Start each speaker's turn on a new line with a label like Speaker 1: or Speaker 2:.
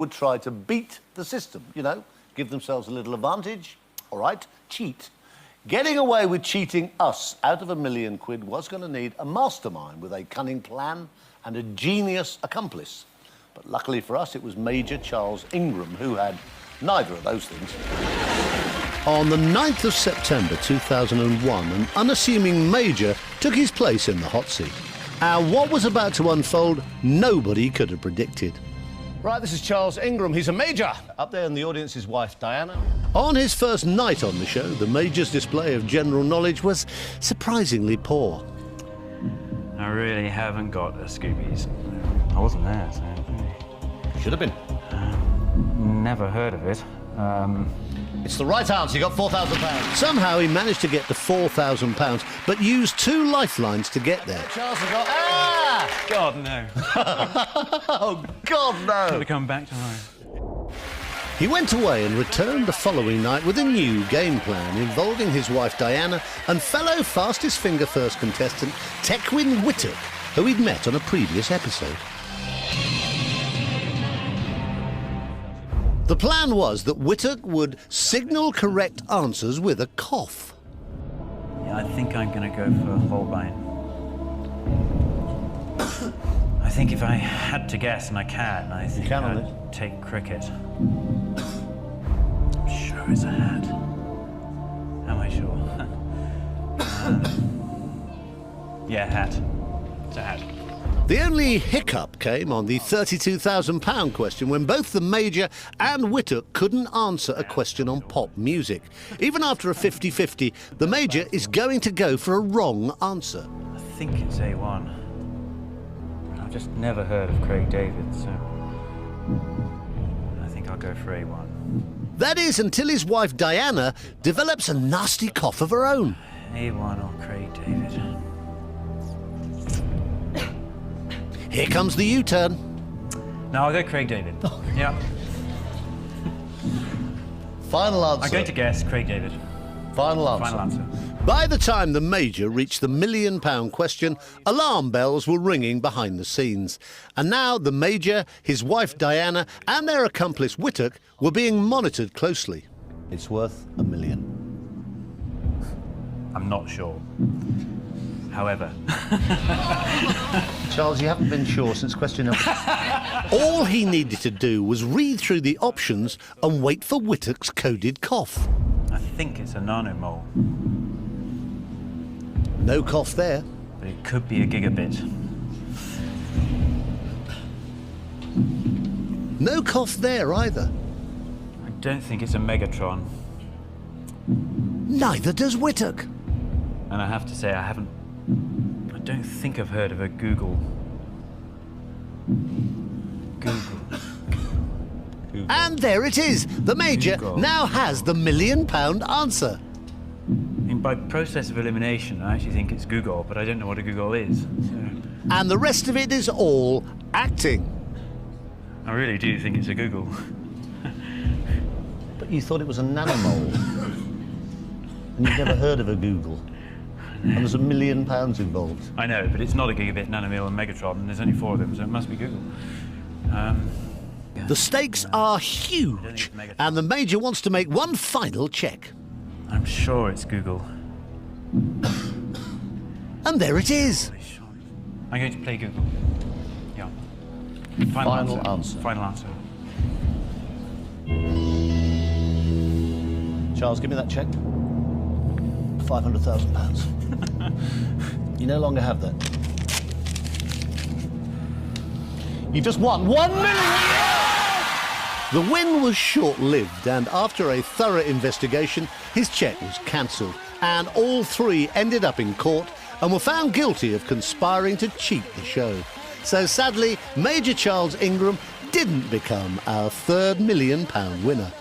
Speaker 1: would try to beat the system, you know, give themselves a little advantage, all right, cheat. Getting away with cheating us out of £1 million was going to need a mastermind with a cunning plan and a genius accomplice. But luckily for us, it was Major Charles Ingram, who had neither of those things. On the 9th of September 2001, an unassuming Major took his place in the hot seat. And what was about to unfold, nobody could have predicted. Right, this is Charles Ingram. He's a Major. Up there in the audience, his wife, Diana. On his first night on the show, the Major's display of general knowledge was surprisingly poor.
Speaker 2: I really haven't got a Scoobies. I wasn't there, so...
Speaker 1: Should have been.
Speaker 2: Never heard of it.
Speaker 1: It's the right answer. You got £4,000. Somehow he managed to get to £4,000, but used 2 lifelines to get there. Charles has got... Ah!
Speaker 2: God, no.
Speaker 1: Oh, God, no.
Speaker 2: Got to come back to life.
Speaker 1: He went away and returned the following night with a new game plan involving his wife Diana and fellow fastest finger first contestant Tequin Whittock, who he'd met on a previous episode. The plan was that Whittock would signal correct answers with a cough.
Speaker 2: Yeah, I think I'm going to go for Holbein. I think if I had to guess, and I can, I think I'd take cricket. I'm sure it's a hat. Am I sure? Yeah, hat. It's a hat.
Speaker 1: The only hiccup came on the £32,000 question when both the Major and Whittock couldn't answer a question on pop music. Even after a 50-50, the Major is going to go for a wrong answer.
Speaker 2: I think it's A1. I've just never heard of Craig David, so I think I'll go for A1.
Speaker 1: That is, until his wife Diana develops a nasty cough of her own.
Speaker 2: A1 or Craig David.
Speaker 1: Here comes the U-turn.
Speaker 2: No, I'll go Craig David. Yeah.
Speaker 1: Final answer.
Speaker 2: I'm going to guess Craig David.
Speaker 1: Final answer.
Speaker 2: Final answer.
Speaker 1: By the time the Major reached the £1 million question, alarm bells were ringing behind the scenes. And now the Major, his wife Diana, and their accomplice Whittock were being monitored closely. It's worth £1 million.
Speaker 2: I'm not sure. However.
Speaker 1: Charles, you haven't been sure since question number... All he needed to do was read through the options and wait for Whittock's coded cough.
Speaker 2: I think it's a nanomole.
Speaker 1: No cough there.
Speaker 2: But it could be a gigabit.
Speaker 1: No cough there either.
Speaker 2: I don't think it's a megatron.
Speaker 1: Neither does Whittock.
Speaker 2: And I have to say, I don't think I've heard of a Google.
Speaker 1: And there it is. The Major now has the £1 million answer.
Speaker 2: I mean, by process of elimination, I actually think it's Google, but I don't know what a Google is. So.
Speaker 1: And the rest of it is all acting.
Speaker 2: I really do think it's a Google.
Speaker 1: But you thought it was a nanomole. And you've never heard of a Google. And there's £1 million involved.
Speaker 2: I know, but it's not a gigabit, nanomole, and megatron, and there's only 4 of them, so it must be Google.
Speaker 1: The stakes are huge, and the Major wants to make one final check.
Speaker 2: I'm sure it's Google.
Speaker 1: And there it is.
Speaker 2: I'm going to play Google. Yeah.
Speaker 1: Final answer.
Speaker 2: Final answer.
Speaker 1: Charles, give me that check. £500,000. You no longer have that. You just won £1 million! The win was short-lived, and after a thorough investigation, his cheque was cancelled, and all 3 ended up in court and were found guilty of conspiring to cheat the show. So sadly, Major Charles Ingram didn't become our £3 million winner.